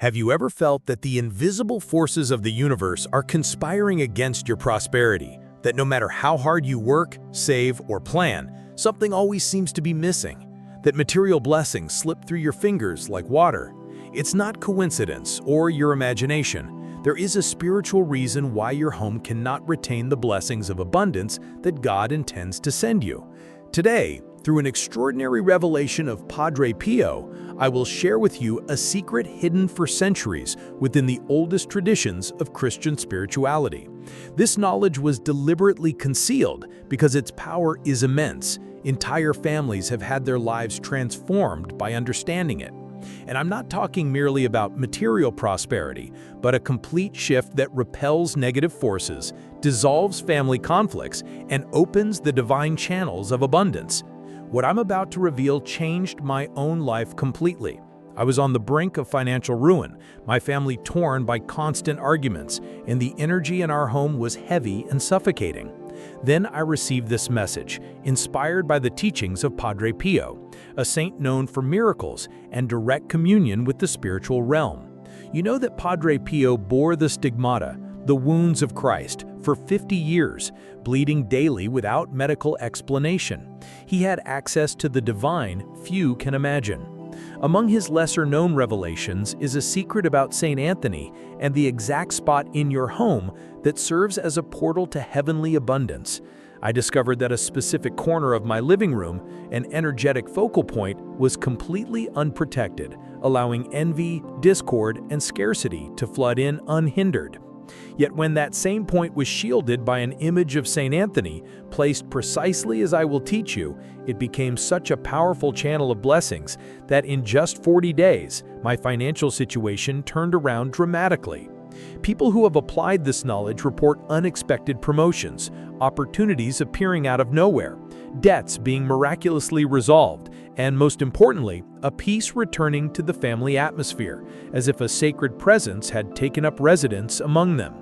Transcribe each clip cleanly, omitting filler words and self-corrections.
Have you ever felt that the invisible forces of the universe are conspiring against your prosperity? That no matter how hard you work, save, or plan, something always seems to be missing? That material blessings slip through your fingers like water? It's not coincidence or your imagination. There is a spiritual reason why your home cannot retain the blessings of abundance that God intends to send you. Today, through an extraordinary revelation of Padre Pio, I will share with you a secret hidden for centuries within the oldest traditions of Christian spirituality. This knowledge was deliberately concealed because its power is immense. Entire families have had their lives transformed by understanding it. And I'm not talking merely about material prosperity, but a complete shift that repels negative forces, dissolves family conflicts, and opens the divine channels of abundance. What I'm about to reveal changed my own life completely. I was on the brink of financial ruin, my family torn by constant arguments, and the energy in our home was heavy and suffocating. Then I received this message, inspired by the teachings of Padre Pio, a saint known for miracles and direct communion with the spiritual realm. You know that Padre Pio bore the stigmata, the wounds of Christ, for 50 years, bleeding daily without medical explanation. He had access to the divine few can imagine. Among his lesser-known revelations is a secret about St. Anthony and the exact spot in your home that serves as a portal to heavenly abundance. I discovered that a specific corner of my living room, an energetic focal point, was completely unprotected, allowing envy, discord, and scarcity to flood in unhindered. Yet when that same point was shielded by an image of St. Anthony, placed precisely as I will teach you, it became such a powerful channel of blessings that in just 40 days, my financial situation turned around dramatically. People who have applied this knowledge report unexpected promotions, opportunities appearing out of nowhere, debts being miraculously resolved, and most importantly, a peace returning to the family atmosphere, as if a sacred presence had taken up residence among them.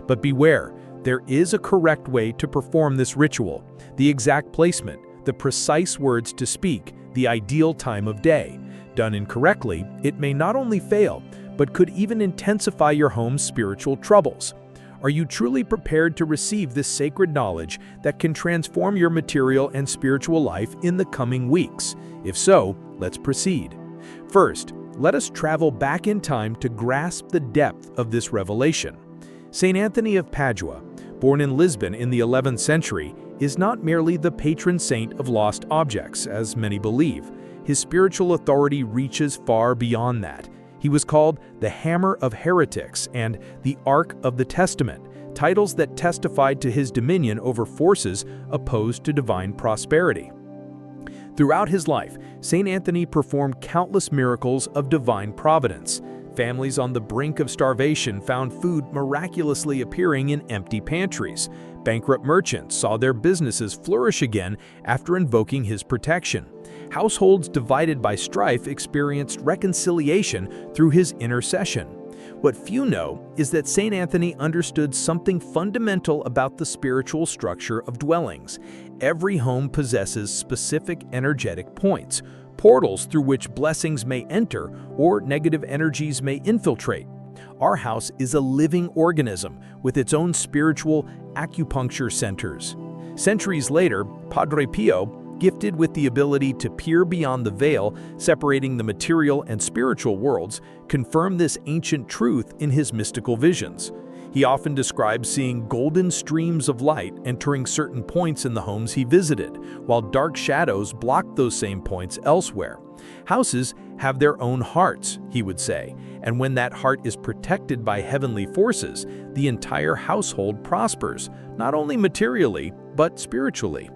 But beware, there is a correct way to perform this ritual, the exact placement, the precise words to speak, the ideal time of day. Done incorrectly, it may not only fail, but could even intensify your home's spiritual troubles. Are you truly prepared to receive this sacred knowledge that can transform your material and spiritual life in the coming weeks? If so, let's proceed. First, let us travel back in time to grasp the depth of this revelation. St. Anthony of Padua, born in Lisbon in the 11th century, is not merely the patron saint of lost objects, as many believe. His spiritual authority reaches far beyond that. He was called the Hammer of Heretics and the Ark of the Testament, titles that testified to his dominion over forces opposed to divine prosperity. Throughout his life, St. Anthony performed countless miracles of divine providence. Families on the brink of starvation found food miraculously appearing in empty pantries. Bankrupt merchants saw their businesses flourish again after invoking his protection. Households divided by strife experienced reconciliation through his intercession. What few know is that St. Anthony understood something fundamental about the spiritual structure of dwellings. Every home possesses specific energetic points, portals through which blessings may enter or negative energies may infiltrate. Our house is a living organism with its own spiritual acupuncture centers. Centuries later, Padre Pio, gifted with the ability to peer beyond the veil separating the material and spiritual worlds, confirmed this ancient truth in his mystical visions. He often described seeing golden streams of light entering certain points in the homes he visited, while dark shadows blocked those same points elsewhere. Houses have their own hearts, he would say, and when that heart is protected by heavenly forces, the entire household prospers, not only materially, but spiritually.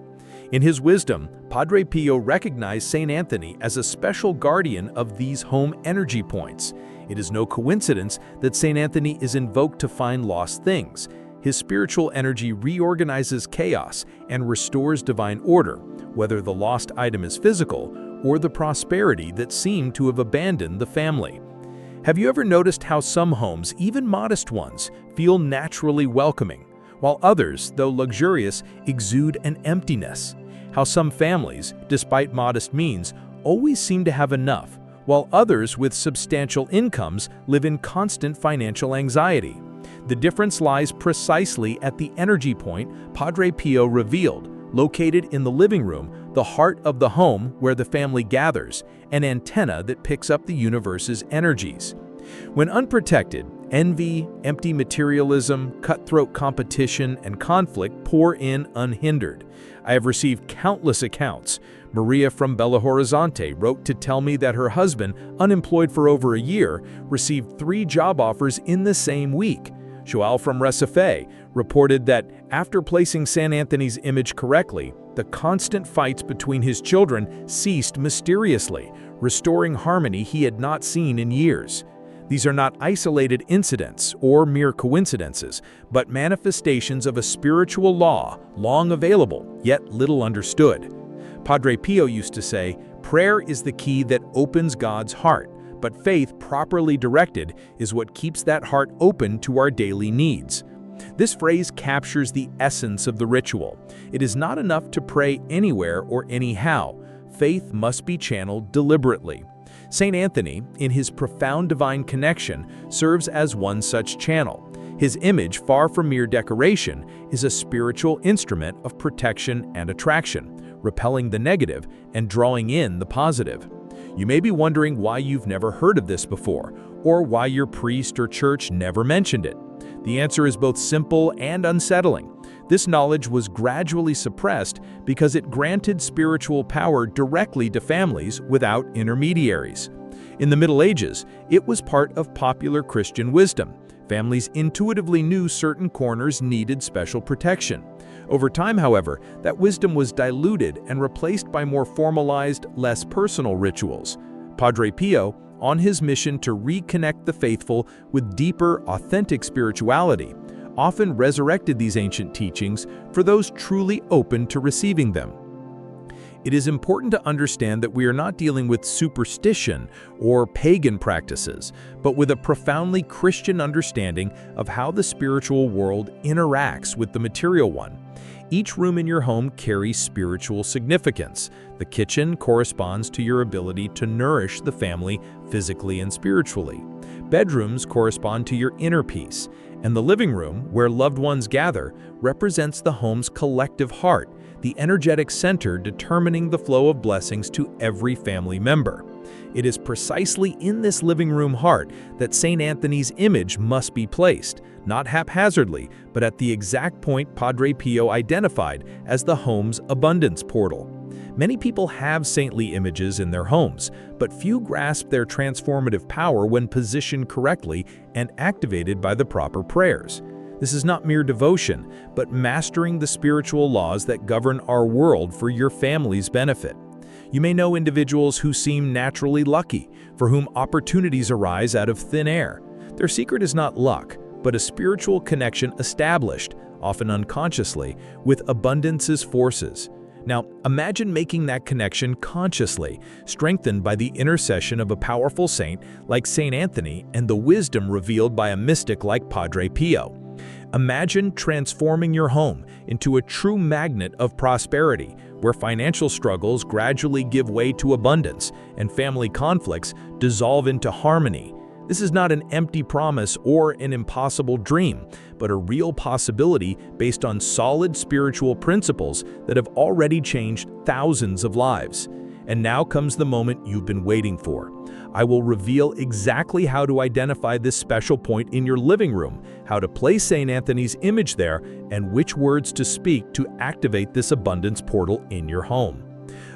In his wisdom, Padre Pio recognized St. Anthony as a special guardian of these home energy points. It is no coincidence that St. Anthony is invoked to find lost things. His spiritual energy reorganizes chaos and restores divine order, whether the lost item is physical or the prosperity that seemed to have abandoned the family. Have you ever noticed how some homes, even modest ones, feel naturally welcoming, while others, though luxurious, exude an emptiness? How some families, despite modest means, always seem to have enough, while others with substantial incomes live in constant financial anxiety. The difference lies precisely at the energy point Padre Pio revealed, located in the living room, the heart of the home where the family gathers, an antenna that picks up the universe's energies. When unprotected, envy, empty materialism, cutthroat competition, and conflict pour in unhindered. I have received countless accounts. Maria from Belo Horizonte wrote to tell me that her husband, unemployed for over a year, received 3 job offers in the same week. João from Recife reported that after placing St. Anthony's image correctly, the constant fights between his children ceased mysteriously, restoring harmony he had not seen in years. These are not isolated incidents or mere coincidences, but manifestations of a spiritual law long available, yet little understood. Padre Pio used to say, "Prayer is the key that opens God's heart, but faith properly directed is what keeps that heart open to our daily needs." This phrase captures the essence of the ritual. It is not enough to pray anywhere or anyhow. Faith must be channeled deliberately. St. Anthony, in his profound divine connection, serves as one such channel. His image, far from mere decoration, is a spiritual instrument of protection and attraction, repelling the negative and drawing in the positive. You may be wondering why you've never heard of this before, or why your priest or church never mentioned it. The answer is both simple and unsettling. This knowledge was gradually suppressed because it granted spiritual power directly to families without intermediaries. In the Middle Ages, it was part of popular Christian wisdom. Families intuitively knew certain corners needed special protection. Over time, however, that wisdom was diluted and replaced by more formalized, less personal rituals. Padre Pio, on his mission to reconnect the faithful with deeper, authentic spirituality, often resurrected these ancient teachings for those truly open to receiving them. It is important to understand that we are not dealing with superstition or pagan practices, but with a profoundly Christian understanding of how the spiritual world interacts with the material one. Each room in your home carries spiritual significance. The kitchen corresponds to your ability to nourish the family physically and spiritually. Bedrooms correspond to your inner peace, and the living room, where loved ones gather, represents the home's collective heart, the energetic center determining the flow of blessings to every family member. It is precisely in this living room heart that St. Anthony's image must be placed, not haphazardly, but at the exact point Padre Pio identified as the home's abundance portal. Many people have saintly images in their homes, but few grasp their transformative power when positioned correctly and activated by the proper prayers. This is not mere devotion, but mastering the spiritual laws that govern our world for your family's benefit. You may know individuals who seem naturally lucky, for whom opportunities arise out of thin air. Their secret is not luck, but a spiritual connection established, often unconsciously, with abundance's forces. Now, imagine making that connection consciously, strengthened by the intercession of a powerful saint like St. Anthony and the wisdom revealed by a mystic like Padre Pio. Imagine transforming your home into a true magnet of prosperity, where financial struggles gradually give way to abundance and family conflicts dissolve into harmony. This is not an empty promise or an impossible dream, but a real possibility based on solid spiritual principles that have already changed thousands of lives. And now comes the moment you've been waiting for. I will reveal exactly how to identify this special point in your living room, how to place St. Anthony's image there, and which words to speak to activate this abundance portal in your home.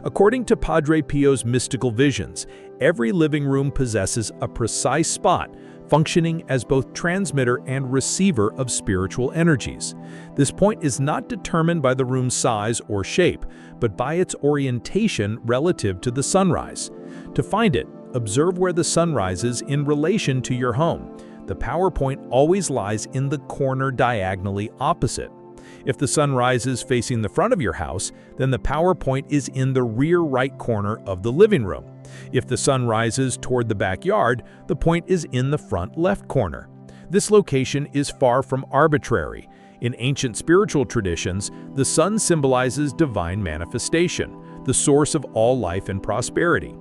According to Padre Pio's mystical visions, every living room possesses a precise spot, functioning as both transmitter and receiver of spiritual energies. This point is not determined by the room's size or shape, but by its orientation relative to the sunrise. To find it, observe where the sun rises in relation to your home. The power point always lies in the corner diagonally opposite. If the sun rises facing the front of your house, then the power point is in the rear right corner of the living room. If the sun rises toward the backyard, the point is in the front left corner. This location is far from arbitrary. In ancient spiritual traditions, the sun symbolizes divine manifestation, the source of all life and prosperity.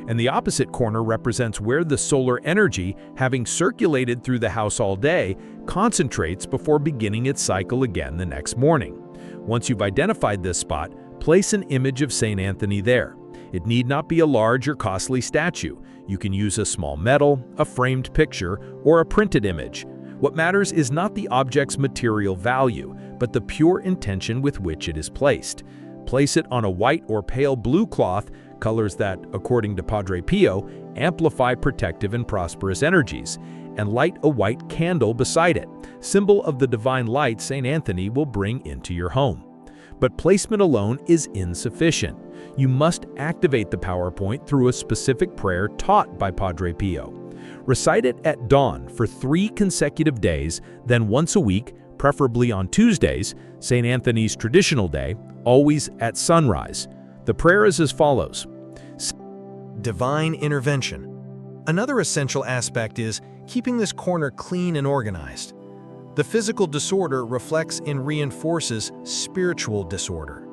And the opposite corner represents where the solar energy, having circulated through the house all day, concentrates before beginning its cycle again the next morning. Once you've identified this spot, place an image of St. Anthony there. It need not be a large or costly statue. You can use a small medal, a framed picture, or a printed image. What matters is not the object's material value, but the pure intention with which it is placed. Place it on a white or pale blue cloth, colors that, according to Padre Pio, amplify protective and prosperous energies, and light a white candle beside it, symbol of the divine light St. Anthony will bring into your home. But placement alone is insufficient. You must activate the power point through a specific prayer taught by Padre Pio. Recite it at dawn for 3 consecutive days, then once a week, preferably on Tuesdays, St. Anthony's traditional day, always at sunrise. The prayer is as follows. Divine intervention. Another essential aspect is keeping this corner clean and organized. The physical disorder reflects and reinforces spiritual disorder.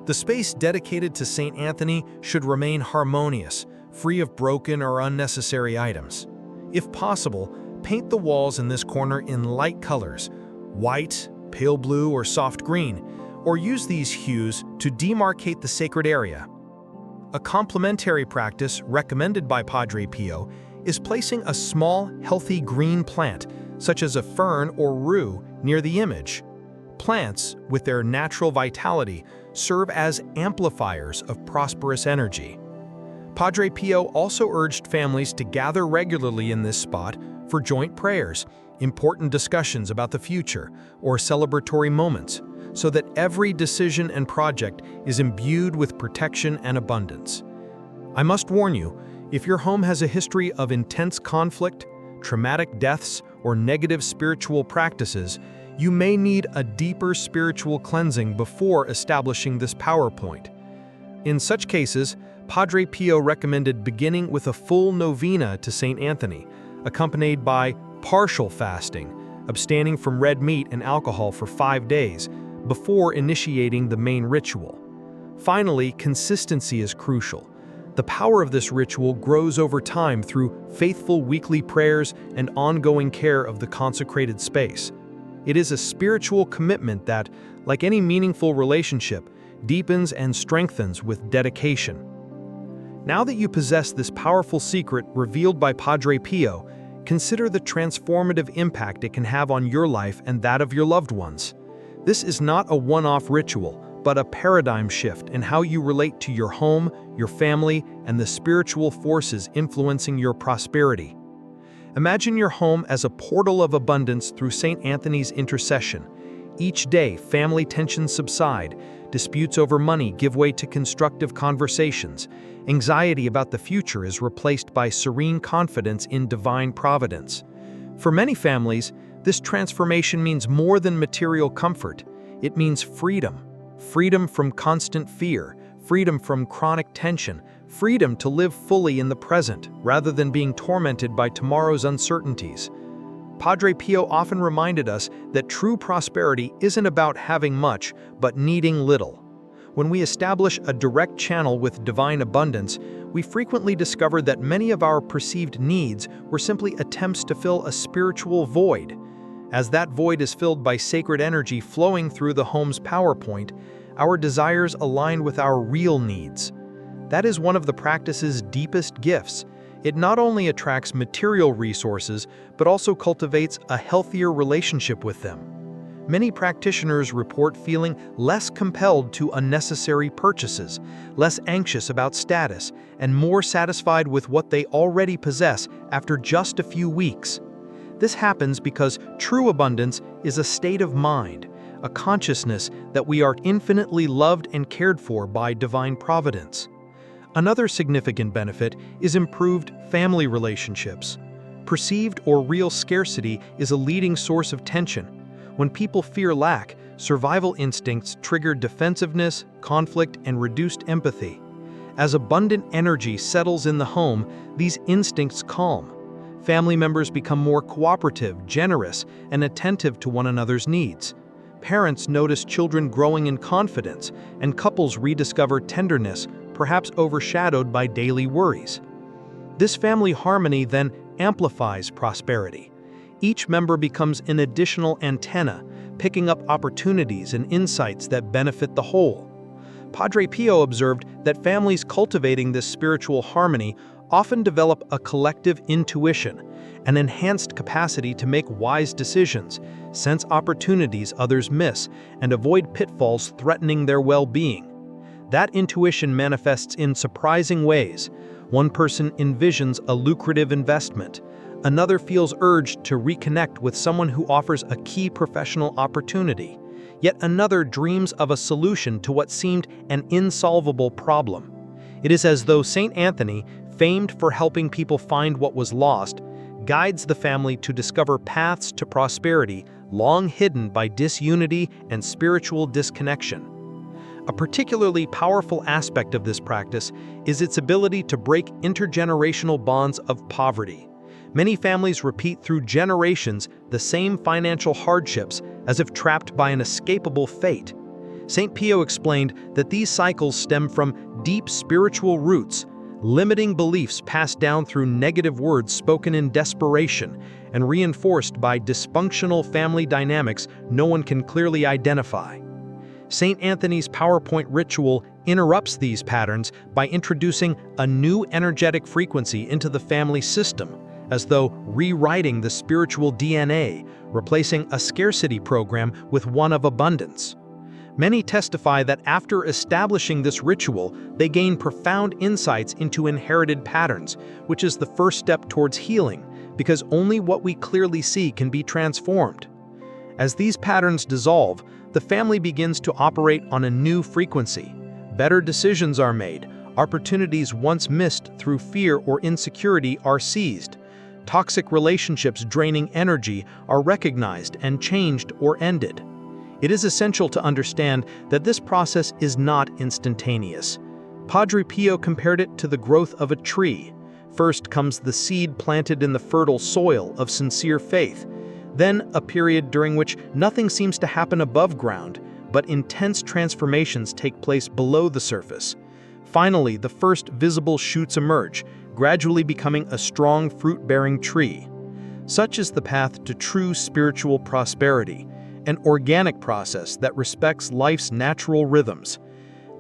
The space dedicated to St. Anthony should remain harmonious, free of broken or unnecessary items. If possible, paint the walls in this corner in light colors, white, pale blue, or soft green, or use these hues to demarcate the sacred area. A complementary practice recommended by Padre Pio is placing a small, healthy green plant, such as a fern or rue, near the image. Plants, with their natural vitality, serve as amplifiers of prosperous energy. Padre Pio also urged families to gather regularly in this spot for joint prayers, important discussions about the future, or celebratory moments, so that every decision and project is imbued with protection and abundance. I must warn you, if your home has a history of intense conflict, traumatic deaths, or negative spiritual practices, you may need a deeper spiritual cleansing before establishing this power point. In such cases, Padre Pio recommended beginning with a full novena to St. Anthony, accompanied by partial fasting, abstaining from red meat and alcohol for 5 days, before initiating the main ritual. Finally, consistency is crucial. The power of this ritual grows over time through faithful weekly prayers and ongoing care of the consecrated space. It is a spiritual commitment that, like any meaningful relationship, deepens and strengthens with dedication. Now that you possess this powerful secret revealed by Padre Pio, consider the transformative impact it can have on your life and that of your loved ones. This is not a one-off ritual, but a paradigm shift in how you relate to your home, your family, and the spiritual forces influencing your prosperity. Imagine your home as a portal of abundance through St. Anthony's intercession. Each day, family tensions subside, disputes over money give way to constructive conversations, anxiety about the future is replaced by serene confidence in divine providence. For many families, this transformation means more than material comfort. It means freedom. Freedom from constant fear, freedom from chronic tension, freedom to live fully in the present rather than being tormented by tomorrow's uncertainties. Padre Pio often reminded us that true prosperity isn't about having much, but needing little. When we establish a direct channel with divine abundance, we frequently discover that many of our perceived needs were simply attempts to fill a spiritual void. As that void is filled by sacred energy flowing through the home's power point, our desires align with our real needs. That is one of the practice's deepest gifts. It not only attracts material resources, but also cultivates a healthier relationship with them. Many practitioners report feeling less compelled to unnecessary purchases, less anxious about status, and more satisfied with what they already possess after just a few weeks. This happens because true abundance is a state of mind, a consciousness that we are infinitely loved and cared for by divine providence. Another significant benefit is improved family relationships. Perceived or real scarcity is a leading source of tension. When people fear lack, survival instincts trigger defensiveness, conflict, and reduced empathy. As abundant energy settles in the home, these instincts calm. Family members become more cooperative, generous, and attentive to one another's needs. Parents notice children growing in confidence, and couples rediscover tenderness, perhaps overshadowed by daily worries. This family harmony then amplifies prosperity. Each member becomes an additional antenna, picking up opportunities and insights that benefit the whole. Padre Pio observed that families cultivating this spiritual harmony often develop a collective intuition, an enhanced capacity to make wise decisions, sense opportunities others miss, and avoid pitfalls threatening their well-being. That intuition manifests in surprising ways. One person envisions a lucrative investment. Another feels urged to reconnect with someone who offers a key professional opportunity. Yet another dreams of a solution to what seemed an insolvable problem. It is as though Saint Anthony, famed for helping people find what was lost, guides the family to discover paths to prosperity long hidden by disunity and spiritual disconnection. A particularly powerful aspect of this practice is its ability to break intergenerational bonds of poverty. Many families repeat through generations the same financial hardships as if trapped by an inescapable fate. St. Pio explained that these cycles stem from deep spiritual roots, limiting beliefs passed down through negative words spoken in desperation and reinforced by dysfunctional family dynamics no one can clearly identify. St. Anthony's PowerPoint ritual interrupts these patterns by introducing a new energetic frequency into the family system, as though rewriting the spiritual DNA, replacing a scarcity program with one of abundance. Many testify that after establishing this ritual, they gain profound insights into inherited patterns, which is the first step towards healing, because only what we clearly see can be transformed. As these patterns dissolve, the family begins to operate on a new frequency. Better decisions are made, opportunities once missed through fear or insecurity are seized. Toxic relationships draining energy are recognized and changed or ended. It is essential to understand that this process is not instantaneous. Padre Pio compared it to the growth of a tree. First comes the seed planted in the fertile soil of sincere faith, then a period during which nothing seems to happen above ground, but intense transformations take place below the surface. Finally, the first visible shoots emerge, gradually becoming a strong fruit-bearing tree. Such is the path to true spiritual prosperity, an organic process that respects life's natural rhythms.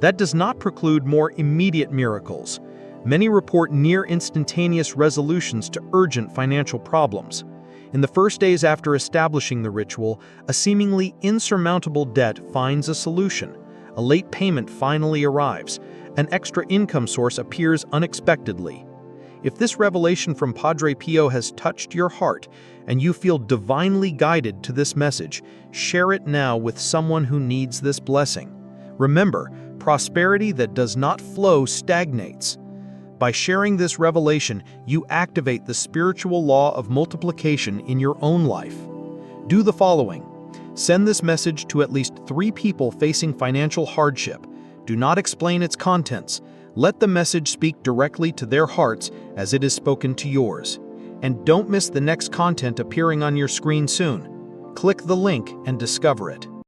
That does not preclude more immediate miracles. Many report near instantaneous resolutions to urgent financial problems. In the first days after establishing the ritual, a seemingly insurmountable debt finds a solution. A late payment finally arrives. An extra income source appears unexpectedly. If this revelation from Padre Pio has touched your heart and you feel divinely guided to this message, share it now with someone who needs this blessing. Remember, prosperity that does not flow stagnates. By sharing this revelation, you activate the spiritual law of multiplication in your own life. Do the following. Send this message to at least 3 people facing financial hardship. Do not explain its contents. Let the message speak directly to their hearts as it is spoken to yours. And don't miss the next content appearing on your screen soon. Click the link and discover it.